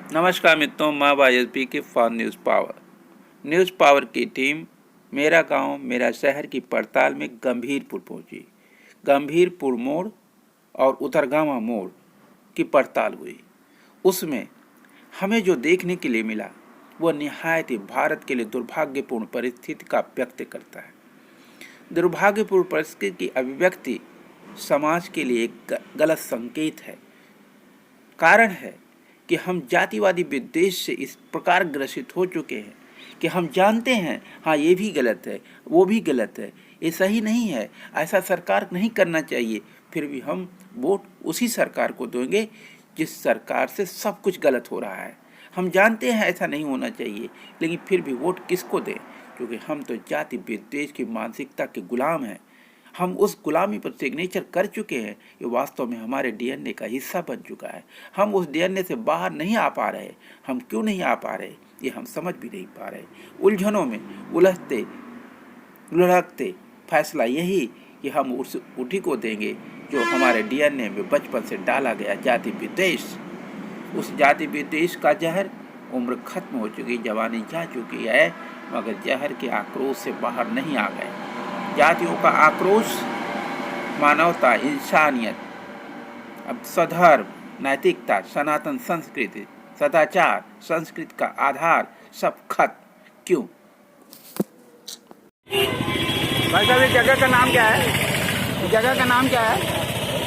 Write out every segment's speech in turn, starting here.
नमस्कार मित्रों, मैं वाजपेयी की फॉर न्यूज़ पावर की टीम मेरा गांव मेरा शहर की पड़ताल में गंभीरपुर पहुंची। गंभीरपुर मोड़ और उतरगामा मोड़ की पड़ताल हुई। उसमें हमें जो देखने के लिए मिला वह निहायत ही भारत के लिए दुर्भाग्यपूर्ण परिस्थिति का व्यक्त करता है। दुर्भाग्यपूर्ण परिस्थिति की अभिव्यक्ति समाज के लिए एक गलत संकेत है। कारण है कि हम जातिवादी विद्वेष से इस प्रकार ग्रसित हो चुके हैं कि हम जानते हैं हाँ ये भी गलत है, वो भी गलत है, ये सही नहीं है, ऐसा सरकार नहीं करना चाहिए, फिर भी हम वोट उसी सरकार को देंगे जिस सरकार से सब कुछ गलत हो रहा है। हम जानते हैं ऐसा नहीं होना चाहिए, लेकिन फिर भी वोट किसको दें? क्योंकि हम तो जाति विद्वेष की मानसिकता के गुलाम हैं। हम उस गुलामी पर सिग्नेचर कर चुके हैं। ये वास्तव में हमारे डीएनए का हिस्सा बन चुका है। हम उस डीएनए से बाहर नहीं आ पा रहे। हम क्यों नहीं आ पा रहे ये हम समझ भी नहीं पा रहे। उलझनों में उलझते लुढ़कते फैसला यही कि हम उस उठी को देंगे जो हमारे डीएनए में बचपन से डाला गया जाति विद्वेष। उस जाति विद्वेष का जहर उम्र खत्म हो चुकी, जवानी जा चुकी है, मगर जहर के आक्रोश से बाहर नहीं आ गए। जातियों का आक्रोश, मानवता, इंसानियत, अब सधर्म, नैतिकता, सनातन संस्कृति, सदाचार, संस्कृति का आधार सब खत्म। क्यों? भाई साहब, इस जगह का नाम क्या है? इस जगह का नाम क्या है?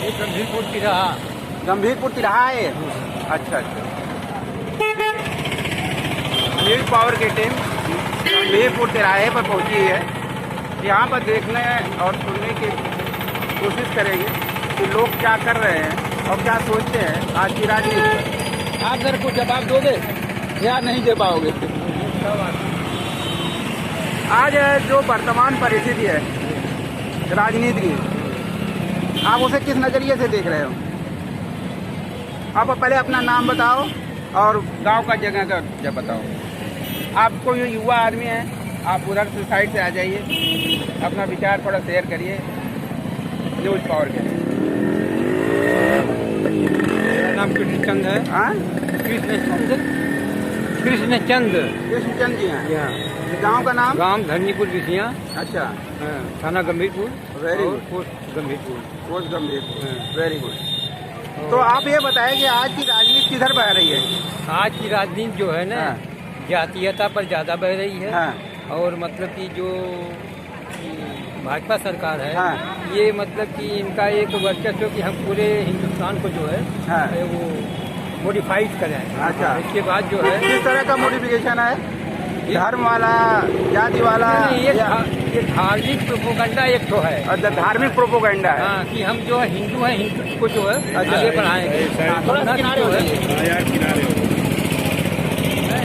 ये गंभीरपुर तिराहा। गंभीरपुर तिराहा है। अच्छा। न्यूज़ पावर की टीम गंभीरपुर तिराहे पर पहुंची है। यहाँ पर देखने और सुनने की कोशिश करेंगे कि लोग क्या कर रहे हैं और क्या सोचते हैं आज की राजनीति। आप सर को जवाब दोगे या नहीं दे पाओगे? आज जो वर्तमान परिस्थिति है राजनीति की, आप उसे किस नज़रिए से देख रहे हो? आप पहले अपना नाम बताओ और गांव का जगह का जब बताओ। आप कोई युवा आदमी है, आप उधर से साइड से आ जाइए, अपना विचार थोड़ा शेयर करिए न्यूज़ पावर के लिए। मेरा नाम कृष्णचंद है। हाँ, कृष्णचंद जी हैं। गांव का नाम? गांव धरनीपुर बिसिया। अच्छा। थाना गंभीरपुर। वेरी और good. Post Gambhirpur. Post Gambhirpur. Very good. तो आप ये बताएं कि आज की राजनीति किधर बह रही है? आज की राजनीति जो है ना, जातीयता पर ज़्यादा बह रही है। हाँ। और मतलब कि जो भाजपा सरकार है, हाँ। ये मतलब कि इनका एक वर्चस्व कि हम पूरे हिंदुस्तान को जो है हाँ। वो मॉडिफाइड करें। अच्छा। इसके बाद जो है किस तरह का मॉडिफिकेशन है? धर्म वाला, जाति वाला? ये धार्मिक प्रोपोगंडा एक तो है। अच्छा, धार्मिक प्रोपोगंडा है। हाँ, कि हम जो है हिंदू हैं, हिंदू को जो है अच्छा। आगे बढ़ाएंगे। थोड़ा सा किनारे हो जाइए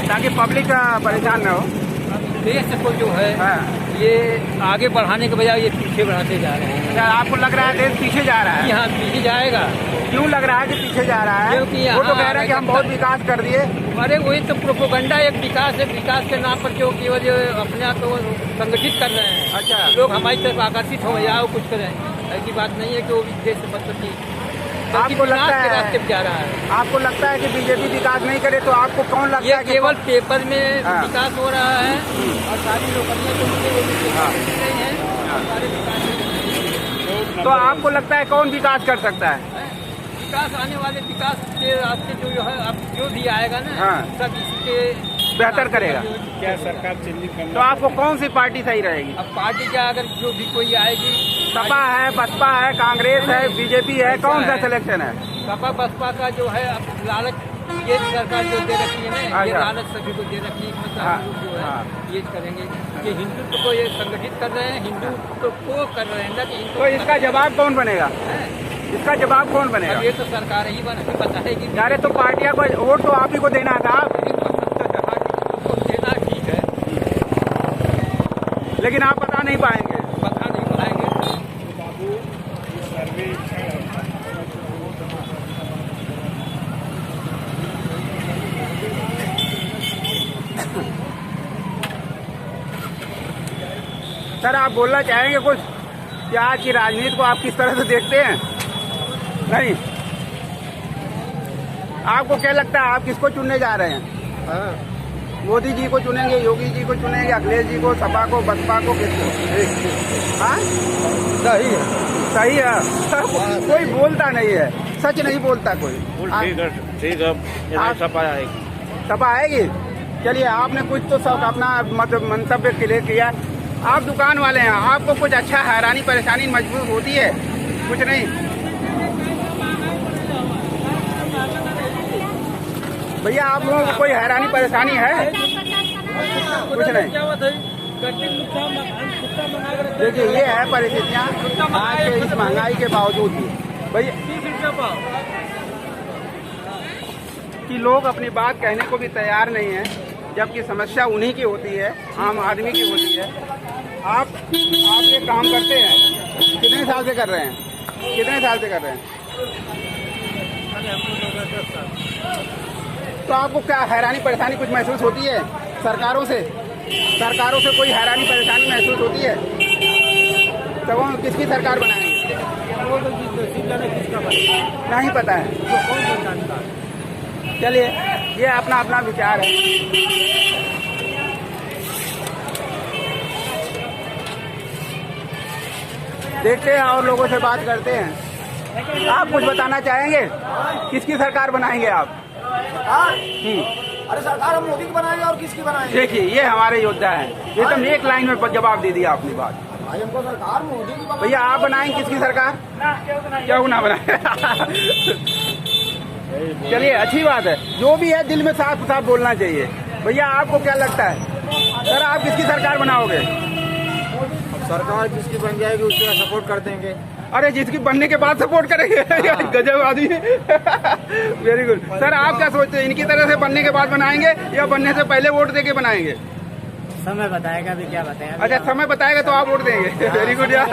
ताकि पब्लिक परेशान न हो। देश को जो है हाँ। ये आगे बढ़ाने के बजाय ये पीछे बढ़ाते जा रहे हैं। क्या आपको लग रहा है देश पीछे जा रहा कि है? हाँ, पीछे जाएगा। क्यों लग रहा है कि पीछे जा रहा है? क्योंकि वो तो यहाँ कह रहा है कि हम बहुत विकास कर दिए। अरे वही तो प्रोपोगंडा एक विकास है। विकास के नाम पर जो केवल अपने आप को संगठित कर रहे हैं। अच्छा। लोग हमारी तरफ आकर्षित हो जाओ कुछ करें, ऐसी बात नहीं है कि वो देश से मतलब कि आपको लगता विकास के है रास्ते पे जा रहा है। आपको लगता है कि बीजेपी विकास नहीं करे तो आपको कौन लगता ये है कि केवल पेपर में हाँ। विकास हो रहा है और सारी नौकरियां जो मुझे वो भी हाँ। मिल रही हैं और सारे विकास तो आपको लगता है कौन विकास कर सकता है? विकास आने वाले विकास के रास्ते जो है अब जो भी आएगा ना, हाँ। सब इसी के बेहतर करेगा। क्या सरकार चेंजिंग करना। तो आपको कौन सी पार्टी सही रहेगी? अब पार्टी क्या, अगर जो भी कोई आएगी, सपा है, बसपा है, कांग्रेस है, बीजेपी है, कौन सा सिलेक्शन है? सपा बसपा का जो है अब लालच ये सरकार जो दे रखी है ना, ये अच्छा। लालच सभी को दे रखी है। मतलब हाँ। हम लोग जो है हाँ। ये करेंगे कि हिंदुत्व को ये संगठित कर रहे हैं, हिंदुत्व को कर रहे हैं ना कि तो इसका जवाब कौन बनेगा? इसका जवाब कौन बनेगा? अब ये तो सरकार ही बताएगी। यारे तो पार्टियां को वोट तो आप ही को देना था, देना ठीक है, लेकिन आप बता नहीं पाएंगे। बता नहीं पाएंगे। सर, आप बोलना चाहेंगे कुछ कि आज की राजनीति को आप किस तरह से देखते हैं? नहीं। आपको क्या लगता है आप किसको चुनने जा रहे हैं? हाँ। मोदी जी को चुनेंगे, योगी जी को चुनेंगे, अखिलेश जी को, सपा को, बसपा को, किसको? हाँ सही है। सही है। कोई बोलता नहीं है, सच नहीं बोलता कोई। ठीक है। सपा आएगी। चलिए आपने कुछ तो सब अपना मतलब मंतव्य क्लियर किया। आप दुकान वाले हैं, आपको कुछ अच्छा हैरानी परेशानी महसूस होती है? कुछ नहीं भैया, आप लोगों को कोई हैरानी परेशानी है? कुछ नहीं। देखिए ये है परिस्थितियाँ आज के इस महंगाई के बावजूद भी भैया कि लोग अपनी बात कहने को भी तैयार नहीं है, जबकि समस्या उन्हीं की होती है, आम आदमी की होती है। आप ये काम करते हैं, कितने साल से कर रहे हैं? कितने साल से कर रहे हैं? तो आपको क्या हैरानी परेशानी कुछ महसूस होती है सरकारों से? सरकारों से कोई हैरानी परेशानी महसूस होती है? तो वो किसकी सरकार बनाएंगे? नहीं पता है। चलिए ये अपना अपना विचार है। देखते हैं और लोगों से बात करते हैं। आप कुछ बताना चाहेंगे? किसकी सरकार बनाएंगे आप? अरे सरकार हम मोदी की बनाएंगे और किसकी बनाएंगे? देखिए ये हमारे योद्धा हैं, ये तो एक लाइन में जवाब दे दिया अपनी बात। भाई हमको सरकार मोदी की भैया आप बनाएंगे किसकी सरकार? क्यों ना बनाए? चलिए अच्छी बात है, जो भी है दिल में साफ साफ बोलना चाहिए। भैया आपको क्या लगता है सर, आप किसकी सरकार बनाओगे? सरकार जिसकी बन जाएगी उसका सपोर्ट कर देंगे। अरे जिसकी बनने के बाद सपोर्ट करेंगे। गजब आदमी। वेरी गुड सर, आप क्या सोचते हैं, इनकी तरह से बनने के बाद बनाएंगे या बनने से पहले वोट देके बनाएंगे? समय बताएगा भी, क्या बताएगा। अच्छा समय बताएगा तो आप वोट देंगे। वेरी गुड यार।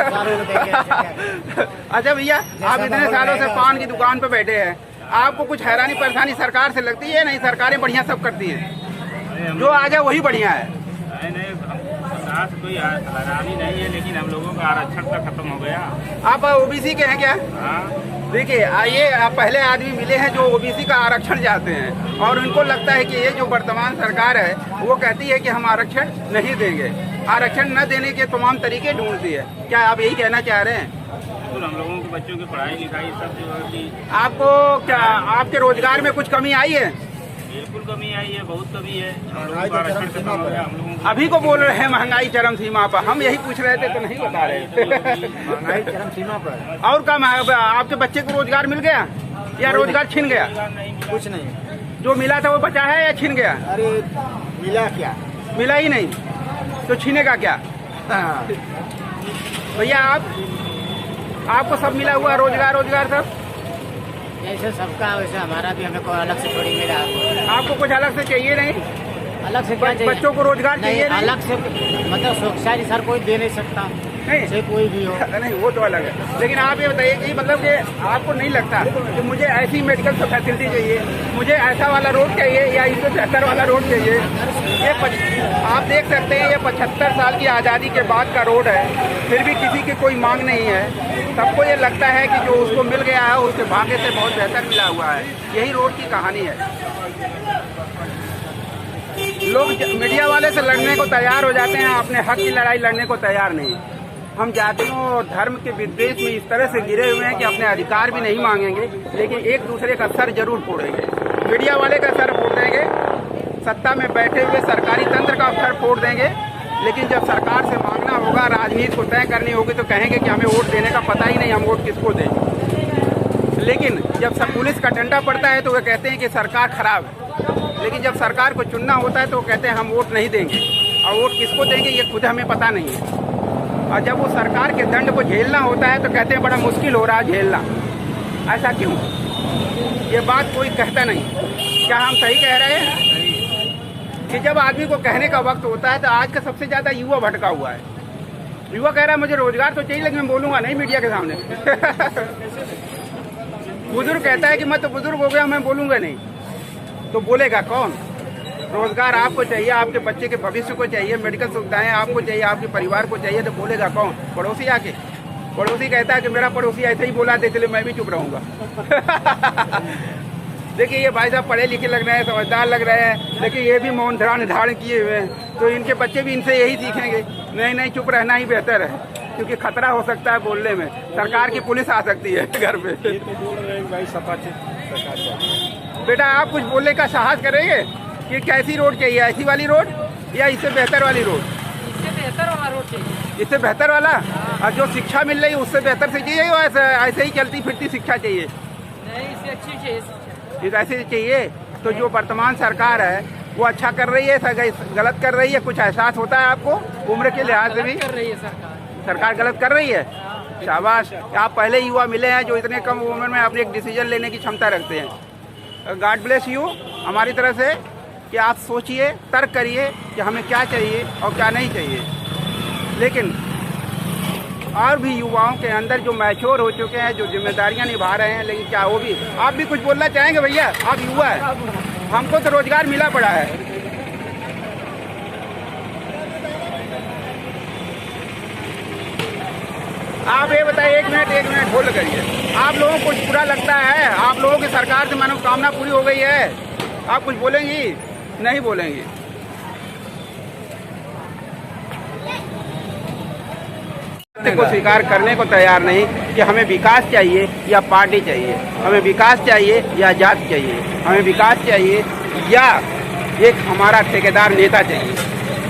अच्छा भैया आप इतने सालों से पान की दुकान पे बैठे हैं, आपको कुछ हैरानी परेशानी सरकार से लगती है? नहीं सरकारें बढ़िया सब करती हैं, जो आ जाए वही बढ़िया है। कोई हैरानी नहीं है, लेकिन हम लोगों का आरक्षण तो खत्म हो गया। आप ओबीसी के हैं क्या? देखिए ये पहले आदमी मिले हैं जो ओबीसी का आरक्षण चाहते हैं, और उनको लगता है कि ये जो वर्तमान सरकार है वो कहती है कि हम आरक्षण नहीं देंगे, आरक्षण न देने के तमाम तरीके ढूंढती है। क्या आप यही कहना चाह रहे हैं? बिल्कुल, हम लोगों के बच्चों की पढ़ाई लिखाई सब जो आपको क्या आपके रोजगार में कुछ कमी आई है? बिल्कुल कमी आई है, बहुत कमी है। हम लोगों का आरक्षण खत्म हो गया। हम लोगों अभी को बोल रहे हैं महंगाई चरम सीमा पर, हम यही पूछ रहे थे तो नहीं बता रहे। महंगाई चरम सीमा पर। और क्या आपके बच्चे को रोजगार मिल गया या रोजगार छिन गया? कुछ नहीं, जो मिला था वो बचा है या छिन गया? अरे मिला क्या? मिला ही नहीं तो छीनेगा क्या? भैया आपको सब मिला हुआ रोजगार सब? जैसे सबका वैसे हमारा भी, हमें कोई अलग से थोड़ी मिला। आपको कुछ अलग से चाहिए नहीं? अलग से क्या चाहिए? बच्चों को रोजगार चाहिए नहीं? अलग से मतलब सोचारी सर कोई दे नहीं सकता, नहीं से कोई भी हो। नहीं वो तो अलग है, लेकिन आप ये बताइए कि मतलब कि आपको नहीं लगता कि मुझे ऐसी मेडिकल फैसिलिटी चाहिए, मुझे ऐसा वाला रोड चाहिए या 170 वाला रोड चाहिए? ये आप देख सकते हैं ये 75 साल की आज़ादी के बाद का रोड है, फिर भी किसी की कोई मांग नहीं है। सबको ये लगता है कि जो उसको मिल गया है उसके भाग्य से बहुत बेहतर मिला हुआ है। यही रोड की कहानी है। लोग मीडिया वाले से लड़ने को तैयार हो जाते हैं, अपने हक की लड़ाई लड़ने को तैयार नहीं। हम जातियों और धर्म के विद्वेष में इस तरह से गिरे हुए हैं कि अपने अधिकार भी नहीं मांगेंगे, लेकिन एक दूसरे का सर जरूर फोड़ेंगे। मीडिया वाले का सर फोड़ देंगे, सत्ता में बैठे हुए सरकारी तंत्र का सर फोड़ देंगे, लेकिन जब सरकार से मांगना होगा, राजनीति को तय करनी होगी, तो कहेंगे कि हमें वोट देने का पता ही नहीं, हम वोट किसको दें। लेकिन जब सब पुलिस का डंडा पड़ता है तो वे कहते हैं कि सरकार खराब है, लेकिन जब सरकार को चुनना होता है तो वो कहते हैं हम वोट नहीं देंगे, और वोट किसको देंगे ये खुद हमें पता नहीं है। और जब वो सरकार के दंड को झेलना होता है तो कहते हैं बड़ा मुश्किल हो रहा है झेलना। ऐसा क्यों? ये बात कोई कहता नहीं। क्या हम सही कह रहे हैं कि जब आदमी को कहने का वक्त होता है तो आज का सबसे ज्यादा युवा भटका हुआ है। युवा कह रहा है मुझे रोजगार तो चाहिए, लेकिन मैं बोलूंगा नहीं मीडिया के सामने। बुजुर्ग कहता है कि मैं तो बुजुर्ग हो गया, मैं बोलूंगा नहीं, तो बोलेगा कौन? रोजगार आपको चाहिए, आपके बच्चे के भविष्य को चाहिए, मेडिकल सुविधाएं आपको चाहिए, आपके परिवार को चाहिए, तो बोलेगा कौन? पड़ोसी आके। पड़ोसी कहता है कि मेरा पड़ोसी ऐसे ही बोला था इसलिए मैं भी चुप रहूंगा। देखिए ये भाई साहब पढ़े लिखे लग रहे हैं, समझदार लग रहे हैं, लेकिन ये भी मौन धारण किए हुए हैं। तो इनके बच्चे भी इनसे यही सीखेंगे, नहीं चुप रहना ही बेहतर है, क्योंकि खतरा हो सकता है बोलने में। सरकार की पुलिस आ सकती है घर पे। बेटा आप कुछ बोलने का साहस करेंगे कि कैसी रोड चाहिए, ऐसी वाली रोड या इससे बेहतर वाली रोड? इससे बेहतर वाला रोड चाहिए। इससे बेहतर वाला? और जो शिक्षा मिल रही है उससे बेहतर से चाहिए या ऐसे ही चलती फिरती शिक्षा चाहिए? नहीं, इससे अच्छी चाहिए शिक्षा। ये ऐसे चाहिए। तो जो वर्तमान सरकार है वो अच्छा कर रही है, गलत कर रही है? कुछ एहसास होता है आपको उम्र के लिहाज से भी? कर रही है सरकार गलत कर रही है। शाबाश, आप पहले युवा मिले हैं जो इतने कम उम्र में अपने एक डिसीजन लेने की क्षमता रखते हैं। गॉड ब्लेस यू हमारी तरफ से कि आप सोचिए, तर्क करिए कि हमें क्या चाहिए और क्या नहीं चाहिए। लेकिन और भी युवाओं के अंदर जो मैच्योर हो चुके हैं, जो जिम्मेदारियां निभा रहे हैं, लेकिन क्या वो भी आप भी कुछ बोलना चाहेंगे? भैया आप युवा है, हमको तो रोजगार मिला पड़ा है। आप ये बताइए, एक मिनट होल्ड करिए। आप लोगों को कुछ बुरा लगता है? आप लोगों की सरकार से मनोकामना पूरी हो गई है? आप कुछ बोलेंगी? नहीं बोलेंगी। को स्वीकार करने को तैयार नहीं कि हमें विकास चाहिए या पार्टी चाहिए, हमें विकास चाहिए या जाति चाहिए, हमें विकास चाहिए या एक हमारा ठेकेदार नेता चाहिए।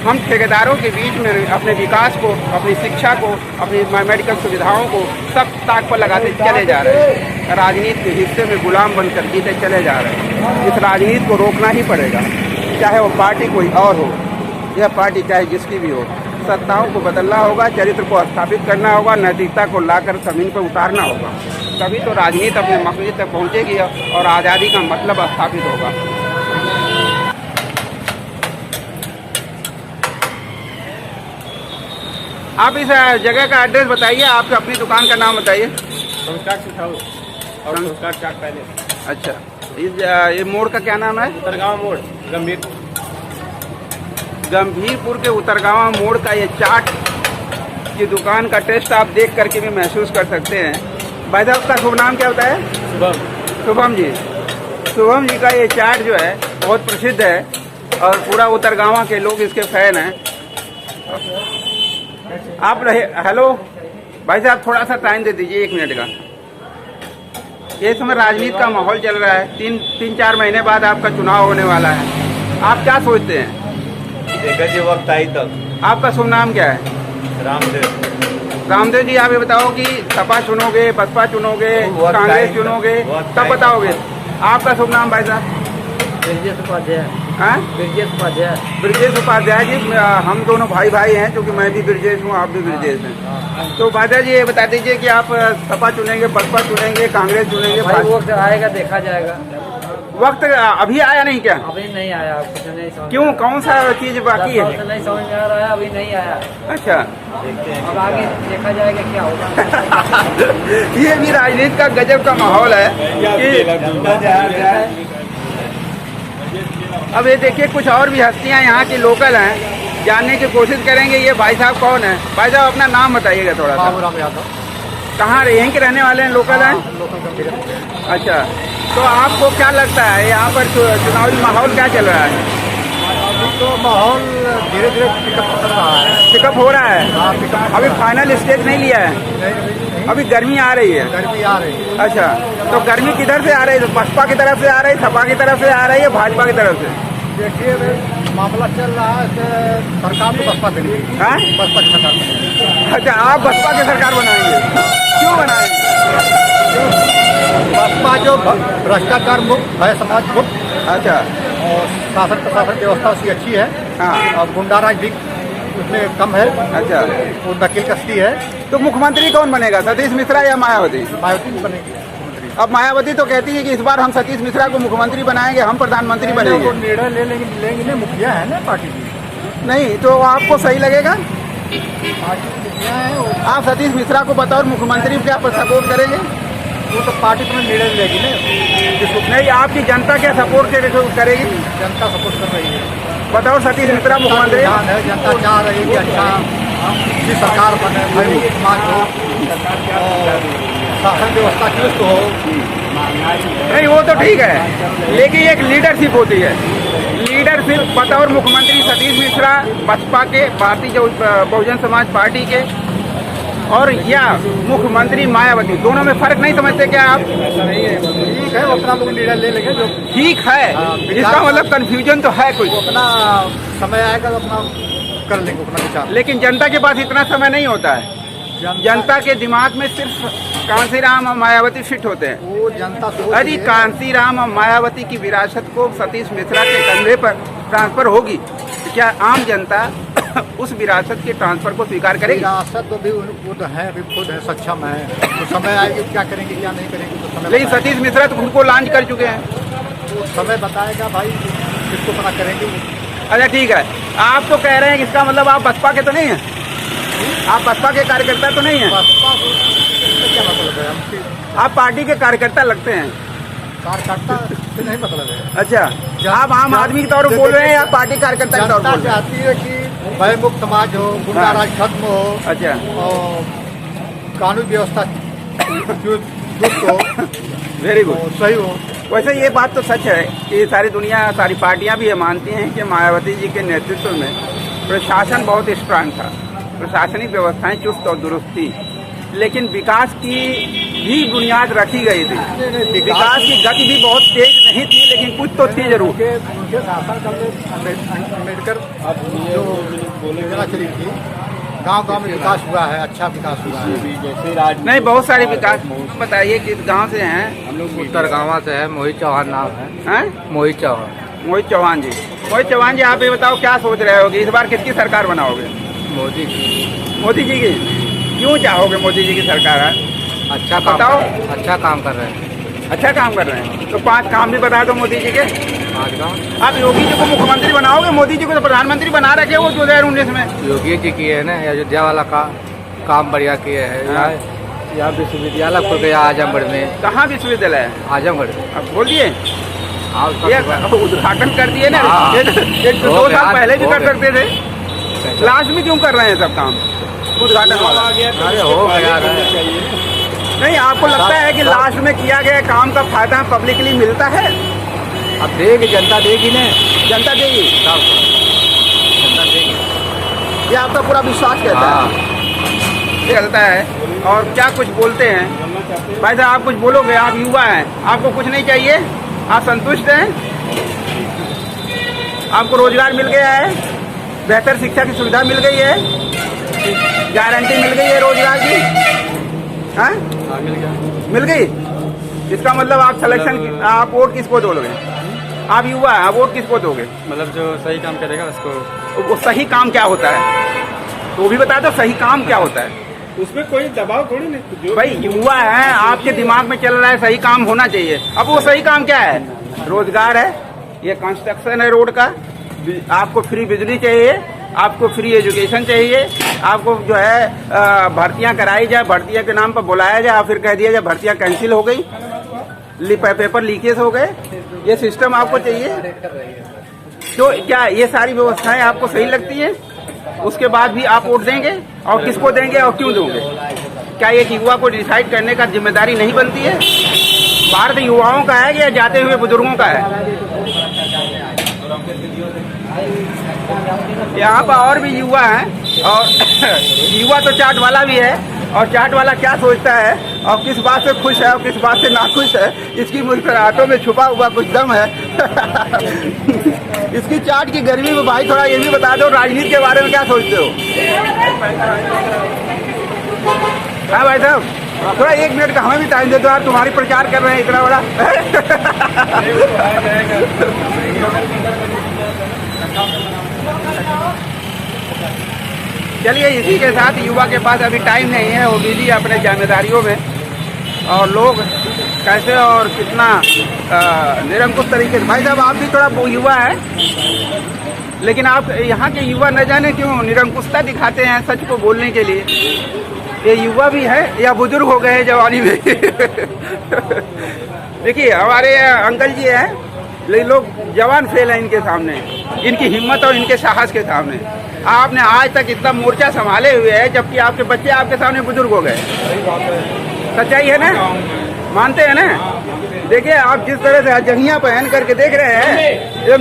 हम ठेकेदारों के बीच में अपने विकास को, अपनी शिक्षा को, अपनी मेडिकल सुविधाओं को सब ताक पर लगाते चले जा रहे हैं। राजनीति के हिस्से में गुलाम बनकर जीते चले जा रहे हैं। इस राजनीति को रोकना ही पड़ेगा, चाहे वो पार्टी कोई और हो या पार्टी चाहे जिसकी भी हो। सत्ताओं को बदलना होगा, चरित्र को स्थापित करना होगा, नैतिकता को लाकर जमीन पर उतारना होगा। तभी तो राजनीति अपने मकसद तक पहुंचेगी और आज़ादी का मतलब स्थापित होगा। आप इस जगह का एड्रेस बताइए, आप अपनी दुकान का नाम बताइए। अच्छा, ये मोड़ का क्या नाम है? उतरगांव मोड़, गंभीरपुर के उतरगांव मोड़ का ये चाट की दुकान का टेस्ट आप देख करके भी महसूस कर सकते हैं। भाई साहब का शुभ नाम क्या होता है? शुभम जी। शुभम जी का ये चाट जो है बहुत प्रसिद्ध है और पूरा उतरगांव के लोग इसके फैन हैं। आप रहे, हेलो भाई साहब थोड़ा सा टाइम दे दीजिए, 1 मिनट का। ये समय राजनीति का माहौल चल रहा है, 3-4 महीने बाद आपका चुनाव होने वाला है। आप क्या सोचते हैं? देखा जी वक्त आई तक। आपका शुभ नाम क्या है? रामदेव जी, आप ये बताओ कि सपा चुनोगे, बसपा चुनोगे, कांग्रेस चुनोगे, तब बताओगे। आपका शुभ नाम भाई साहब? ब्रजेश उपाध्याय। हाँ, ब्रजेश उपाध्याय जी। हम दोनों भाई हैं, क्योंकि मैं भी ब्रजेश हूँ, आप भी ब्रजेश हैं। तो उपाध्याय जी ये बता दीजिए कि आप सपा चुनेंगे, बसपा चुनेंगे, कांग्रेस चुनेंगे? वक्त आएगा, देखा जाएगा। वक्त अभी आया नहीं क्या? अभी नहीं आया, कुछ नहीं समझ। क्यों, कौन सा चीज बाकी है? नहीं समझ में आ रहा है, अभी नहीं आया। अच्छा, अब आगे देखा जाएगा क्या होगा। ये भी राजनीति का गजब का माहौल है कि अब ये देखिए कुछ और भी हस्तियां यहाँ की लोकल हैं, जानने की कोशिश करेंगे ये भाई साहब कौन है। भाई साहब अपना नाम बताइएगा थोड़ा सा। बाबूराम यादव। कहाँ यहीं के रहने वाले हैं, लोकल हैं? अच्छा, तो आपको क्या लगता है यहाँ पर चुनावी माहौल क्या चल रहा है? अभी तो माहौल धीरे धीरे पिकअप कर रहा है। पिकअप हो रहा है? अभी फाइनल स्टेज नहीं लिया है? अभी गर्मी आ रही है? गर्मी आ रही है। अच्छा, तो गर्मी किधर से आ रही है? बसपा की तरफ से आ रही है, सपा की तरफ से आ रही है, भाजपा की तरफ से? देखिए मामला चल रहा है, सरकार तो बसपा देगी। हाँ, बसपा की सरकार। अच्छा, आप बसपा की सरकार बनाएंगे? क्यों बनाएंगे? बसपा जो भ्रष्टाचार मुक्त है, समाज मुक्त। अच्छा, और शासन प्रशासन व्यवस्था उसकी अच्छी है। हाँ, और गुंडाराज भी उसमें कम है। अच्छा, वो नकील कश्ती है। तो मुख्यमंत्री कौन बनेगा, सतीश मिश्रा या मायावती? मायावती बनेगी। अब मायावती तो कहती है कि इस बार हम सतीश मिश्रा को मुख्यमंत्री बनाएंगे, हम प्रधानमंत्री बनेंगे। वो निर्णय लेंगे ना, मुखिया है ना पार्टी की। नहीं तो आपको सही लगेगा? मुखिया है, आप सतीश मिश्रा को बतौर मुख्यमंत्री क्या सपोर्ट करेंगे? वो तो पार्टी तो निर्णय लेगी ना। जिसको नहीं, आपकी जनता क्या सपोर्ट करेगी? जनता सपोर्ट कर रही है। बतौर सतीश मिश्रा मुख्यमंत्री? जनता चाह रही है कि अच्छा अच्छी सरकार बने, समाज हो, शासन व्यवस्था चुस्त हो। नहीं वो तो ठीक है, लेकिन एक लीडरशिप होती है। लीडरशिप बतौर मुख्यमंत्री सतीश मिश्रा बसपा के, भारतीय बहुजन समाज पार्टी के, और या मुख्यमंत्री मायावती, दोनों में फर्क नहीं समझते क्या आप? ठीक है, अपना लोग लीडर ले लेंगे जो ठीक है, इसका मतलब कंफ्यूजन तो है कुछ। अपना समय आएगा तो अपना कर लेंगे अपना विचार। लेकिन जनता के पास इतना समय नहीं होता है। जनता के दिमाग में सिर्फ कांसीराम और मायावती फिट होते हैं। वो जनता सोच यदि कांसीराम और मायावती की विरासत को सतीश मिश्रा के कंधे पर ट्रांसफर होगी तो क्या आम जनता उस विरासत के ट्रांसफर को स्वीकार करेगी? विरासत तो भी वो तो है, अभी खुद है, सक्षम है, तो समय आएगी क्या करेंगे क्या नहीं करेंगे तो समय लेकिन सतीश मिश्रा तो उनको लॉन्च कर चुके हैं। तो समय बताएगा भाई, किसको पता करेंगे। अच्छा ठीक है, आप तो कह रहे हैं, इसका मतलब आप बसपा के तो नहीं हैं? आप बसपा के कार्यकर्ता तो नहीं हैं? बसपा से क्या मतलब है? हम आप पार्टी के कार्यकर्ता लगते हैं। कार्यकर्ता से नहीं मतलब है। अच्छा, आप आम आदमी के तौर पर बोल रहे हैं या पार्टी कार्यकर्ता के तौर पर जनता बोल रहे हैं? चाहती है कि भय मुक्त समाज हो, गुंडा राज खत्म हो, अच्छा, और कानून व्यवस्था दुरुस्त हो, वेरी गुड। और सही हो। वैसे ये बात तो सच है कि सारी दुनिया, सारी पार्टियां भी ये मानती हैं कि मायावती जी के नेतृत्व में प्रशासन बहुत स्ट्रांग था, प्रशासनिक व्यवस्थाएं चुस्त और दुरुस्त थी, लेकिन विकास की भी बुनियाद रखी गई थी। विकास की गति भी बहुत तेज नहीं थी, लेकिन कुछ तो थी जरूर। उनके शासन काल में अम्बेडकर जो योजना चली थी, गांव-गांव में विकास हुआ है, अच्छा विकास हुआ है। नहीं, बहुत सारे विकास। बताइए किस गांव से हैं? हम लोग उत्तर गांव से है, मोहित चौहान नाम है। हैं? मोहित चौहान। मोहित चौहान जी। मोहित चौहान जी, आप ये बताओ क्या सोच रहे होगे, इस बार किसकी सरकार बनाओगे? मोदी जी। मोदी जी की। क्यों चाहोगे मोदी जी की सरकार है? अच्छा बताओ। अच्छा काम कर रहे हैं। अच्छा काम कर रहे हैं, तो 5 काम भी बता दो मोदी जी के। 5 काम आप योगी जी को मुख्यमंत्री बनाओगे, मोदी जी को तो प्रधानमंत्री बना रखे वो 2019 में। योगी जी किए है ना, अयोध्या वाला काम बढ़िया किए है। हाँ। यहाँ विश्वविद्यालय खुल गया आजमगढ़ में। कहाँ विश्वविद्यालय है? आजमगढ़। अब बोलिए, हाँ, ये उद्घाटन कर दिए ना। हाँ। ये 2 साल पहले भी कर सकते थे। लास्ट में क्यों कर रहे हैं सब काम उद्घाटन वाला? अरे हो गया है। नहीं, आपको लगता है कि लास्ट में किया गया काम का फायदा पब्लिकली मिलता है? अब देगी जनता, देगी ना, जनता देगी, जनता देगी। ये आपका पूरा विश्वास कहता है? चलता है। और क्या कुछ बोलते हैं भाई साहब? आप कुछ बोलोगे? आप युवा हैं, आपको कुछ नहीं चाहिए? आप संतुष्ट हैं? आपको रोजगार मिल गया है, बेहतर शिक्षा की सुविधा मिल गई है, गारंटी मिल गई है रोजगार की? हाँ, मिल गई। इसका मतलब आप सिलेक्शन, आप वोट किसको दोगे? आप युवा हैं, आप वोट किसको दोगे? मतलब जो सही काम करेगा उसको। वो सही काम क्या होता है तो भी बता दो, सही काम क्या होता है? उसमें कोई दबाव थोड़ी नहीं। भाई युवा है, आपके दिमाग में चल रहा है सही काम होना चाहिए। अब वो सही काम क्या है? रोजगार है, ये कंस्ट्रक्शन है रोड का, आपको फ्री बिजली चाहिए, आपको फ्री एजुकेशन चाहिए, आपको जो है भर्तियां कराई जाए, भर्तियां के नाम पर बुलाया जाए, फिर कह दिया जाए भर्तियां कैंसिल हो गई, पेपर लीकेज हो गए। ये सिस्टम आपको चाहिए? तो क्या ये सारी व्यवस्थाएं आपको सही लगती हैं? उसके बाद भी आप वोट देंगे? और किसको देंगे और क्यों दोगे? क्या एक युवा को डिसाइड करने का जिम्मेदारी नहीं बनती है? भारत युवाओं का है या जाते हुए बुजुर्गों का है? यहाँ पर और भी युवा हैं, और युवा तो चाट वाला भी है, और चाट वाला क्या सोचता है और किस बात से खुश है और किस बात से नाखुश है, इसकी मुस्कुराहटों में छुपा हुआ कुछ दम है। इसकी चाट की गर्मी में भाई थोड़ा ये भी बता दो, राजनीति के बारे में क्या सोचते हो? हाँ भाई साहब, थोड़ा 1 मिनट का हमें भी टाइम दे दो यार, तुम्हारी प्रचार कर रहे हैं इतना बड़ा। चलिए, इसी के साथ युवा के पास अभी टाइम नहीं है, वो बिजी है अपने जिम्मेदारियों में, और लोग कैसे और कितना निरंकुश तरीके से। भाई साहब, आप भी थोड़ा युवा है, लेकिन आप यहाँ के युवा न जाने क्यों निरंकुशता दिखाते हैं सच को बोलने के लिए। ये युवा भी है या बुजुर्ग हो गए हैं जवानी में? देखिए, हमारे अंकल जी हैं, लेकिन लोग जवान फेल हैं इनके सामने, इनकी हिम्मत और इनके साहस के सामने। आपने आज तक इतना मोर्चा संभाले हुए है, जबकि आपके बच्चे आपके सामने बुजुर्ग हो गए। सच्चाई है ना? मानते हैं ना? देखिए आप जिस तरह से जंघिया पहन करके देख रहे हैं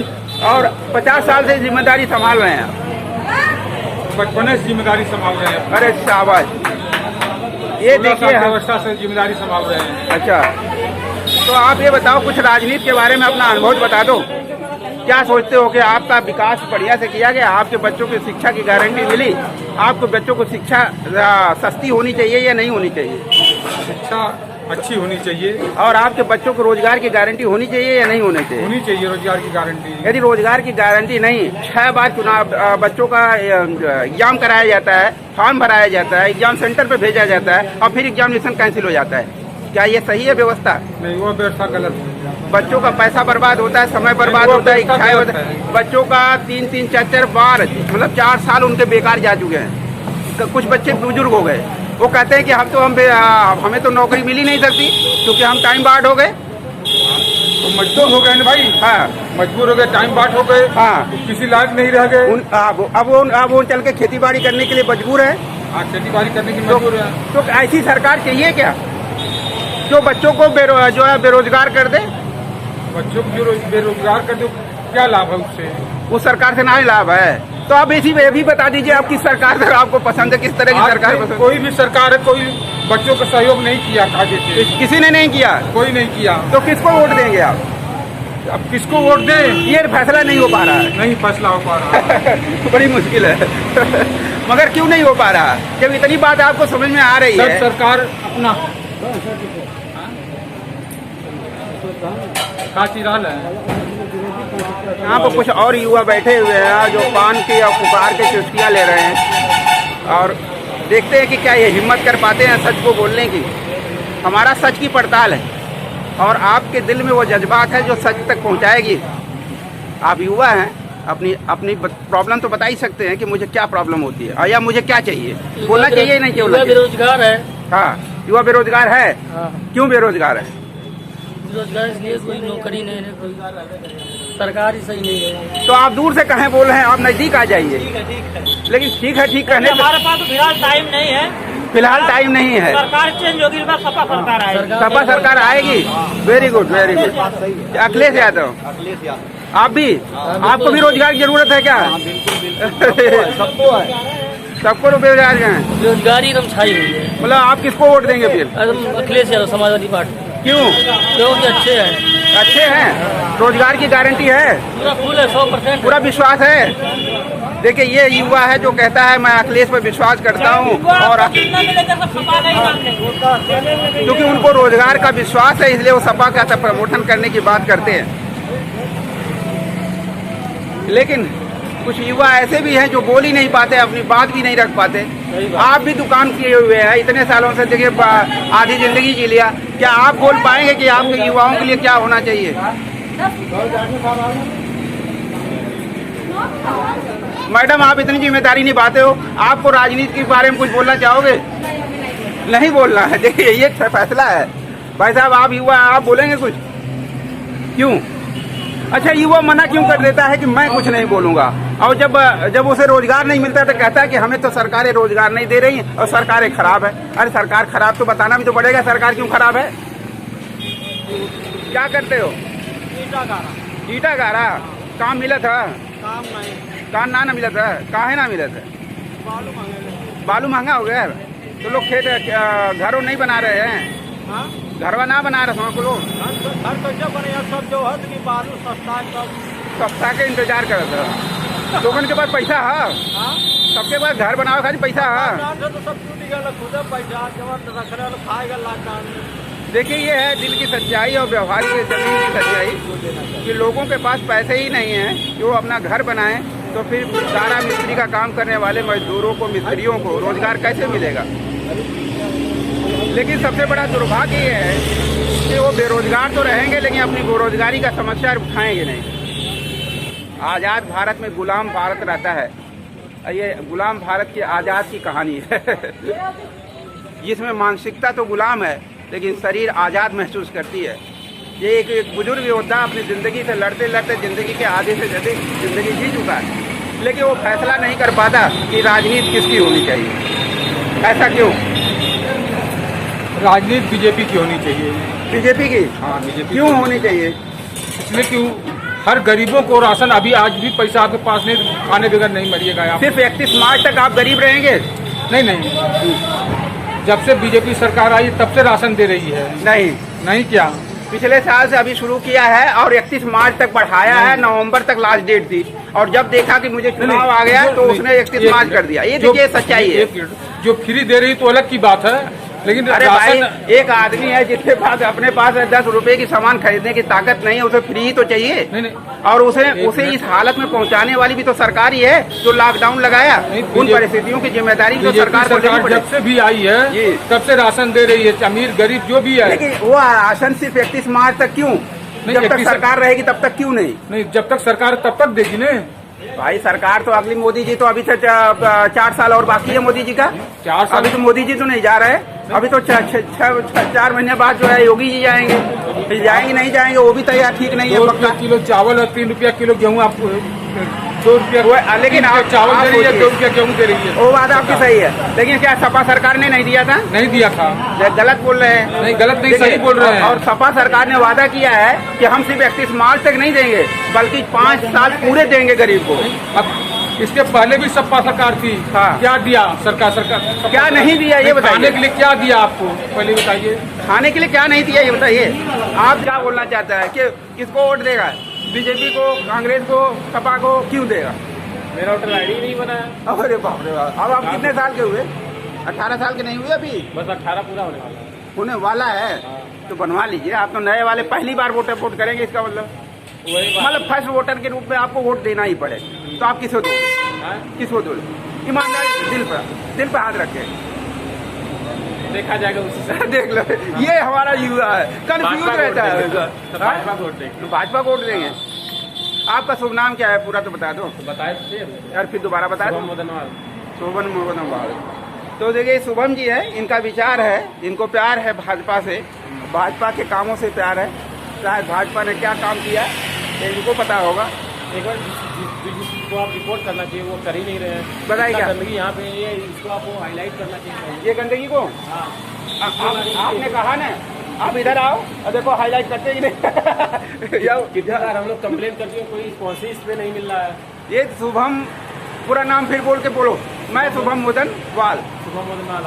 और 50 साल से जिम्मेदारी संभाल रहे हैं। बचपन से जिम्मेदारी संभाल रहे हैं। अरे शाबाश। ये देखिए व्यवस्था से जिम्मेदारी संभाल रहे हैं। अच्छा, तो आप ये बताओ, कुछ राजनीति के बारे में अपना अनुभव बता दो। क्या सोचते हो कि आपका विकास बढ़िया से किया गया? आपके बच्चों की शिक्षा की गारंटी मिली? आपको बच्चों को शिक्षा सस्ती होनी चाहिए या नहीं होनी चाहिए? शिक्षा अच्छी होनी चाहिए। और आपके बच्चों को रोजगार की गारंटी होनी चाहिए या नहीं होनी चाहिए? होनी चाहिए रोजगार की गारंटी। यदि रोजगार की गारंटी नहीं, 6 बार चुनाव बच्चों का एग्जाम कराया जाता है, फॉर्म भराया जाता है, एग्जाम सेंटर पे भेजा जाता है और फिर एग्जामिनेशन कैंसिल हो जाता है। क्या ये सही है व्यवस्था? नहीं, वो व्यवस्था गलत है। बच्चों का पैसा बर्बाद होता है, समय बर्बाद होता है, इच्छाएं होता है। बच्चों का 3-3, 4-4 बार मतलब 4 साल उनके बेकार जा चुके हैं। कुछ बच्चे बुजुर्ग हो गए, वो कहते हैं कि हमें तो नौकरी मिल ही नहीं सकती क्योंकि हम टाइम बार्ड हो गए। तो मजबूर हो गए ना भाई। हाँ, मजबूर हो गए, टाइम बाट हो गए। हाँ, किसी लायक नहीं रह गए। अब वो चल के खेती बाड़ी करने के लिए मजबूर है। खेती बाड़ी करने की मजबूर है। तो ऐसी सरकार चाहिए क्या जो बच्चों को जो है बेरोजगार कर दे? बच्चों को जो बेरोजगार कर दो, क्या लाभ है उससे? उस सरकार से ना ही लाभ है। तो आप इसी में भी बता दीजिए, आप किस सरकार से आपको पसंद है, किस तरह की सरकार पसंद? कोई भी सरकार है, कोई बच्चों का सहयोग नहीं किया आगे से। किसी ने नहीं किया। कोई नहीं किया। तो किसको वोट देंगे आप? अब किसको वोट दें? ये फैसला नहीं हो पा रहा है। नहीं फैसला हो पा रहा। बड़ी मुश्किल है। मगर क्यों नहीं हो पा रहा? जब इतनी बात आपको समझ में आ रही है। सरकार अपना यहाँ पर कुछ और युवा बैठे हुए हैं जो पान की और पुकार के चुस्कियाँ ले रहे हैं और देखते हैं कि क्या ये हिम्मत कर पाते हैं सच को बोलने की। हमारा सच की पड़ताल है और आपके दिल में वो जज्बात है जो सच तक पहुँचाएगी। आप युवा हैं, अपनी प्रॉब्लम तो बता ही सकते हैं कि मुझे क्या प्रॉब्लम होती है या मुझे क्या चाहिए। बोलना चाहिए या नहीं चाहिए? बेरोजगार है। हाँ, युवा बेरोजगार है। क्यों बेरोजगार है? बेरोजगार इसलिए कोई नौकरी नहीं है, कोई सरकार ही सही नहीं है। तो आप दूर से कहें बोल रहे हैं, आप नजदीक आ जाइए। लेकिन ठीक है, ठीक कहने हमारे पास तो फिलहाल टाइम नहीं है। फिलहाल टाइम नहीं है। सरकार चेंज होगी, सपा सरकार आएगी। सपा सरकार आएगी। Very good, very good. Akhilesh Yadav, आप भी, आपको भी रोजगार की जरूरत है क्या? सबको है। सबको रोजगार है। बेरोजगारी एकदम छाई हुई है। मतलब आप किसको वोट देंगे फिर? अखिलेश यादव, समाजवादी पार्टी। क्यों? क्योंकि अच्छे हैं। अच्छे हैं, रोजगार की गारंटी है, पूरा फुल है, 100%। पूरा विश्वास है। देखिए ये युवा है जो कहता है मैं अखिलेश पर विश्वास करता हूँ और क्योंकि उनको रोजगार का विश्वास है इसलिए वो सपा का प्रमोशन करने की बात करते हैं। लेकिन कुछ युवा ऐसे भी हैं जो बोल ही नहीं पाते, अपनी बात भी नहीं रख पाते। आप भी दुकान किए हुए हैं, इतने सालों से देखिए आधी जिंदगी जी लिया। क्या आप बोल पाएंगे कि आपके युवाओं के लिए क्या होना चाहिए? मैडम, आप इतनी जिम्मेदारी निभाते हो, आपको राजनीति के बारे में कुछ बोलना चाहोगे? नहीं बोलना है। देखिए ये फैसला है। भाई साहब, आप युवा, आप बोलेंगे कुछ? क्यों? अच्छा, युवा मना क्यों कर देता है कि मैं कुछ नहीं बोलूंगा? और जब उसे रोजगार नहीं मिलता तो कहता है कि हमें तो सरकारें रोजगार नहीं दे रही और सरकारें खराब है। अरे सरकार खराब तो बताना भी तो पड़ेगा, सरकार क्यों खराब है? क्या करते हो? ईटा गारा। काम मिला था? काम ना मिला था। काहे ना मिला था? बालू महंगा हो गया। तो लोग खेत घरों नहीं बना रहे हैं। घरवा ना बना रहे हैं लोग। सब जो है बालू सस्ता के इंतजार कर रहे थे। लोगों के पास पैसा है, सबके पास घर बनाओ खाली पैसा है। देखिए ये है दिल की सच्चाई और व्यवहार की जमीन की सच्चाई कि लोगों के पास पैसे ही नहीं है कि वो अपना घर बनाएं, तो फिर गारा मिस्त्री का काम करने वाले मजदूरों को, मिस्त्रियों को रोजगार कैसे मिलेगा? लेकिन सबसे बड़ा दुर्भाग्य ये है कि वो बेरोजगार तो रहेंगे लेकिन अपनी बेरोजगारी का समस्या उठाएंगे नहीं। आज़ाद भारत में गुलाम भारत रहता है। ये गुलाम भारत की आज़ाद की कहानी है जिसमें मानसिकता तो गुलाम है लेकिन शरीर आज़ाद महसूस करती है। ये एक बुजुर्ग योद्धा अपनी ज़िंदगी से लड़ते लड़ते ज़िंदगी के आधे से ज़्यादा ज़िंदगी जी चुका है, लेकिन वो फैसला नहीं कर पाता कि राजनीति किसकी होनी चाहिए। ऐसा क्यों? राजनीति बीजेपी की होनी चाहिए। बीजेपी की? हाँ बीजेपी। क्यों होनी चाहिए? इसलिए क्यों, हर गरीबों को राशन अभी आज भी पैसा आपके पास नहीं, खाने बगैर नहीं मरिएगा आप। सिर्फ 31 मार्च तक आप गरीब रहेंगे? नहीं, जब से बीजेपी सरकार आई तब से राशन दे रही है। नहीं क्या, पिछले साल से अभी शुरू किया है और 31 मार्च तक बढ़ाया है, नवंबर तक लास्ट डेट थी, और जब देखा कि मुझे चुनाव आ गया तो उसने 31 मार्च कर दिया। ये देखिए सच्चाई है। जो फ्री दे रही तो अलग की बात है, लेकिन अरे भाई, एक आदमी है जिसके पास अपने पास 10 रुपए की सामान खरीदने की ताकत नहीं है, उसे फ्री ही तो चाहिए। नहीं, और उसे इस हालत में पहुंचाने वाली भी तो सरकार ही है जो लॉकडाउन लगाया। उन परिस्थितियों की जिम्मेदारी तो सरकार को लेनी पड़ेगी। जब से भी आई है तब से राशन दे रही है, अमीर गरीब जो भी है। लेकिन वो राशन सिर्फ 31 मार्च तक क्यों? जब तक सरकार रहेगी तब तक क्यों नहीं? जब तक सरकार तब तक देगी ना भाई। सरकार तो अगली मोदी जी तो अभी से 4 साल और बाकी है मोदी जी का। 4 साल अभी तो मोदी जी तो नहीं जा रहे, अभी तो 4 महीने बाद जो है योगी जी जाएंगे। फिर जाएंगे नहीं जाएंगे वो भी तैयार ठीक नहीं है। 2 रुपया किलो चावल और 3 रुपया किलो गेहूँ आप 2 रुपया, लेकिन आप चावल दे रही है, 2 रुपया गेहूँ दे रही है। वो बात आपकी सही है, लेकिन क्या सपा सरकार ने नहीं दिया था? नहीं दिया था। गलत बोल रहे हैं। नहीं गलत नहीं, सही बोल रहे हैं। और सपा सरकार ने वादा किया है कि हम सिर्फ 31 मार्च तक नहीं देंगे बल्कि 5 साल पूरे देंगे गरीब को। अब इसके पहले भी सपा सरकार थी। हाँ। क्या दिया सरकार क्या नहीं दिया ये बताइए। खाने के लिए क्या दिया आपको पहले बताइए। खाने के लिए क्या नहीं दिया ये बताइए। आप क्या बोलना चाहता है कि किसको वोट देगा? बीजेपी को, कांग्रेस को, सपा को? क्यों देगा? मेरा वोटर आईडी नहीं बना है। अरे बाप रे बाप। अब आप कितने साल के हुए? 18 साल के नहीं हुए अभी? बस 18 पूरा होने वाला है। तो बनवा लीजिए। आप तो नए वाले पहली बार वोट करेंगे, इसका मतलब फर्स्ट वोटर के रूप में आपको वोट देना ही पड़े। तो आप किसको दोगे? किसको दोगे? ईमानदारी दिल पर हाथ रखे। देखा जाएगा उसी से। देख लो, ये हमारा युवा है, कंफ्यूज रहता है। भाजपा को वोट देंगे। भाजपा को वोट देंगे। आपका शुभ नाम क्या है पूरा तो बता दो बताए यार, फिर दोबारा बता दो। शोभन मोदनवाल। तो देखिए शुभम जी है, इनका विचार है, इनको प्यार है भाजपा से, भाजपा के कामों से प्यार है। शायद भाजपा ने क्या काम किया ये इनको पता होगा। एक बार जिसको आप रिपोर्ट करना चाहिए वो कर ही नहीं रहे हैं। बताइए क्या गंदगी यहाँ पे ये, इसको आपको हाईलाइट करना चाहिए। ये गंदगी को आपने कहा ना, आप इधर आओ और देखो हाईलाइट करते ही नहीं। कितनी बार हम लोग कंप्लेन करते हैं, कोई रिस्पॉन्स इस पे नहीं मिल रहा है। ये शुभम, पूरा नाम फिर बोल के बोलो। मैं शुभम मोदनवाल। शुभम मोदनवाल।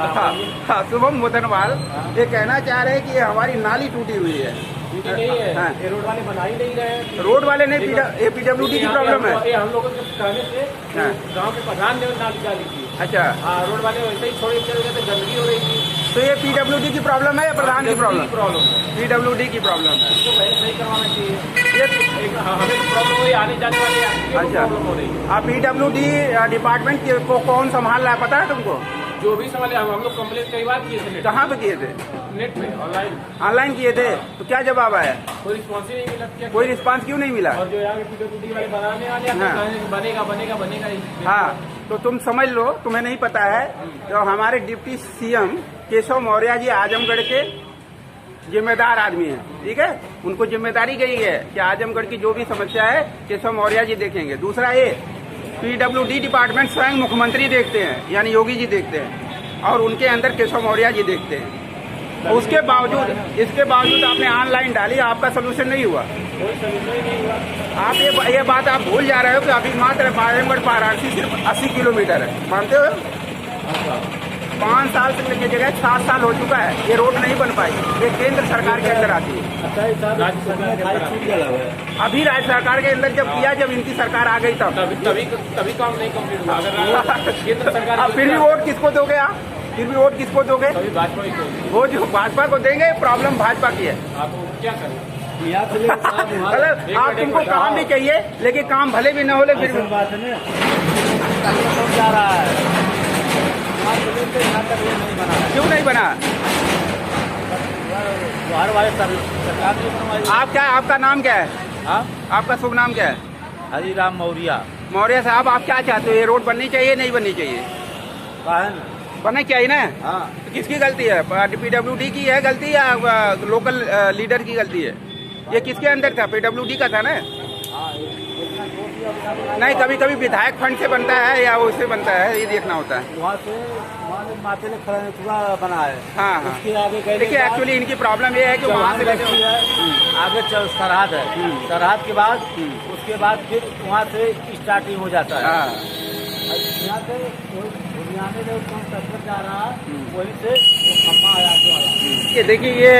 हाँ, शुभम मोदनवाल। ये कहना चाह रहे हैं कि ये हमारी नाली टूटी हुई है। नहीं है। हाँ। ये रोड वाले बना ही नहीं रहे। रोड वाले नहीं, ये PWD की प्रॉब्लम है। हम लोगों के कहने से हाँ। गांव के प्रधान ने नाली डाली थी। अच्छा। हाँ, रोड वाले वैसे ही छोड़े चल गए थे, गंदगी हो रही थी। तो ये PWD की प्रॉब्लम है या प्रधान की प्रॉब्लम? प्रॉब्लम PWD की प्रॉब्लम है। इसको पहले सही करवाना चाहिए। ये हमें तो प्रॉब्लम हो रही, आने जाने वाले अच्छा। प्रॉब्लम हो रही। आप PWD डिपार्टमेंट को कौन संभाल रहा है पता है तुमको? जो भी सवाल है हम लोग कंप्लेन कई बार किए थे। कहाँ पे किए थे? नेट पे, ऑनलाइन किए थे। तो क्या जवाब आया? कोई रिस्पॉन्स ही नहीं मिला। क्या कोई रिस्पांस क्यों नहीं मिला? और जो यहाँ के PWD वाले बनाने वाले हैं, हाँ। कहेंगे बनेगा बनेगा बनेगा ही। हाँ, तो तुम समझ लो, तुम्हें नहीं पता है। तो हमारे डिप्टी CM केशव मौर्य जी आजमगढ़ के जिम्मेदार आदमी हैं, ठीक है। उनको जिम्मेदारी गई है कि आजमगढ़ की जो भी समस्या है केशव मौर्य जी देखेंगे। दूसरा ये PWD डिपार्टमेंट स्वयं मुख्यमंत्री देखते हैं, यानी योगी जी देखते हैं, और उनके अंदर केशव मौर्य जी देखते हैं। उसके बावजूद, इसके बावजूद आपने ऑनलाइन डाली, आपका सोल्यूशन नहीं हुआ। आप ये बात आप भूल जा रहे हो कि अभी मात्र आजमगढ़ वाराणसी सिर्फ 80 किलोमीटर है, मानते हो? 5 साल से लेके जगह 7 साल हो चुका है, ये रोड नहीं बन पाई। ये केंद्र सरकार के अंदर आती है। अभी राज्य सरकार के अंदर जब किया, जब इनकी सरकार आ गई तभी काम नहीं कंप्लीट हुआ। अगर केंद्र सरकार फिर भी वोट किसको दोगे आप? फिर भी वोट किसको दोगे? भाजपा को। वो जो भाजपा को देंगे, प्रॉब्लम भाजपा की है। आपको क्या करें? मतलब आप तुमको काम भी चाहिए, लेकिन काम भले भी न हो, फिर भी जा रहा है। क्यों नहीं बना? बाहर वाले सरकार ने। आप क्या, आपका नाम क्या है? हाँ, आपका शुभ नाम क्या है? हरिराम मौर्य। मौर्य साहब, आप क्या चाहते हो? ये रोड बननी चाहिए नहीं बननी चाहिए? बनना चाहिए ना। हाँ। तो किसकी गलती है? PWD की है गलती या लोकल लीडर की गलती है? ये किसके अंदर था? PWD का था ना। नहीं, कभी कभी विधायक फंड से बनता है या उससे बनता है, ये देखना होता है। वहाँ से माथे ने खड़ा पूरा बना है। हाँ हाँ। उसके आगे गए देखिए एक्चुअली इनकी प्रॉब्लम ये है कि वहाँ से लेके आगे सरहद है, सरहद के बाद उसके बाद फिर वहाँ से स्टार्टिंग हो जाता है। हाँ। यहाँ से लुधियाने में ट्रैक्टर जा रहा है, वहीं से वो खम्मा आया वाला। ये देखिए ये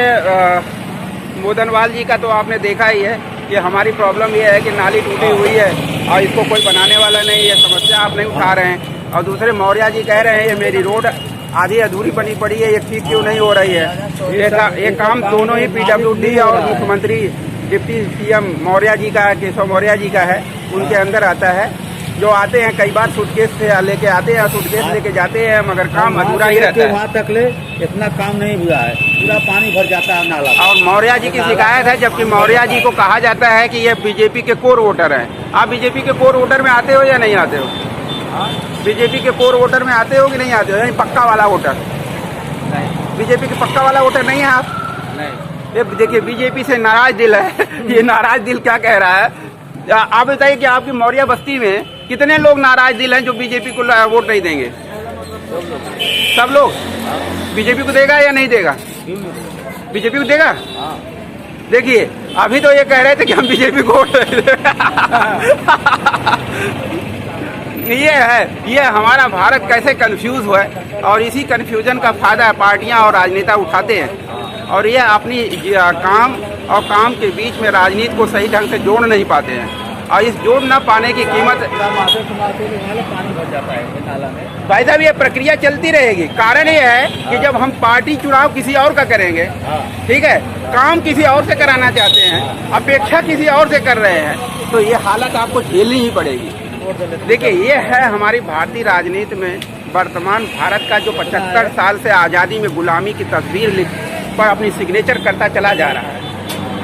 मोदनवाल जी का तो आपने देखा ही है कि हमारी प्रॉब्लम ये है कि नाली टूटी हुई है और इसको कोई बनाने वाला नहीं है, समस्या आप नहीं उठा रहे हैं। और दूसरे मौर्या जी कह रहे हैं ये मेरी रोड आधी अधूरी बनी पड़ी है, ये ठीक क्यों नहीं हो रही है। ये काम दोनों ही PWD और मुख्यमंत्री डिप्टी CM मौर्या जी का, केशव मौर्या जी का है, उनके अंदर आता है। जो आते हैं कई बार सूटकेस से लेके आते हैं, सूटकेस लेके जाते हैं, मगर काम अधूरा ही रहता है। वहाँ तक ले इतना काम नहीं हुआ है, पूरा पानी भर जाता है नाला। और मौर्या जी की शिकायत है, जबकि मौर्या जी को कहा जाता है कि ये बीजेपी के कोर वोटर हैं। आप बीजेपी के कोर वोटर में आते हो या नहीं आते हो? बीजेपी के कोर वोटर में आते हो कि नहीं आते हो, यानी पक्का वाला वोटर? नहीं, बीजेपी के पक्का वाला वोटर नहीं है आप? नहीं। ये देखिए बीजेपी से नाराज दिल है। ये नाराज दिल क्या कह रहा है? आप बताइए कि आपकी मौर्या बस्ती में कितने लोग नाराज दिल हैं जो बीजेपी को वोट नहीं देंगे? सब लोग। बीजेपी को देगा या नहीं देगा? बीजेपी को देगा। देखिए अभी तो ये कह रहे थे कि हम बीजेपी को वोट नहीं देंगे। ये हमारा भारत कैसे कंफ्यूज हुआ है, और इसी कंफ्यूजन का फायदा पार्टियां और राजनेता उठाते हैं, और ये अपनी काम और काम के बीच में राजनीति को सही ढंग से जोड़ नहीं पाते हैं। और इस जोड़ न पाने की कीमत पानी भर जाता है नाला में। भाई साहब ये प्रक्रिया चलती रहेगी। कारण ये है कि जब हम पार्टी चुनाव किसी और का करेंगे, ठीक है, काम किसी और से कराना चाहते हैं, अपेक्षा किसी और से कर रहे हैं, तो ये हालत आपको झेलनी ही पड़ेगी। देखिए ये है हमारी भारतीय राजनीति में वर्तमान भारत का जो 75 साल से आज़ादी में गुलामी की तस्वीर पर अपनी सिग्नेचर करता चला जा रहा है,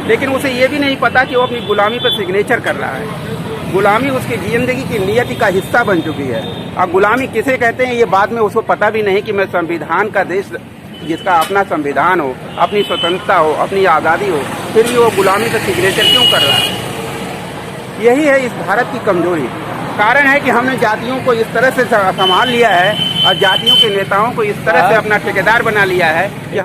लेकिन उसे ये भी नहीं पता कि वो अपनी गुलामी पर सिग्नेचर कर रहा है। गुलामी उसकी जिंदगी की नियति का हिस्सा बन चुकी है। और गुलामी किसे कहते हैं ये बाद में उसको पता भी नहीं कि मैं संविधान का देश, जिसका अपना संविधान हो, अपनी स्वतंत्रता हो, अपनी आज़ादी हो, फिर भी वो गुलामी पर सिग्नेचर क्यों कर रहा है? यही है इस भारत की कमजोरी। कारण है कि हमने जातियों को इस तरह से संभाल लिया है और जातियों के नेताओं को इस तरह से अपना ठेकेदार बना लिया है।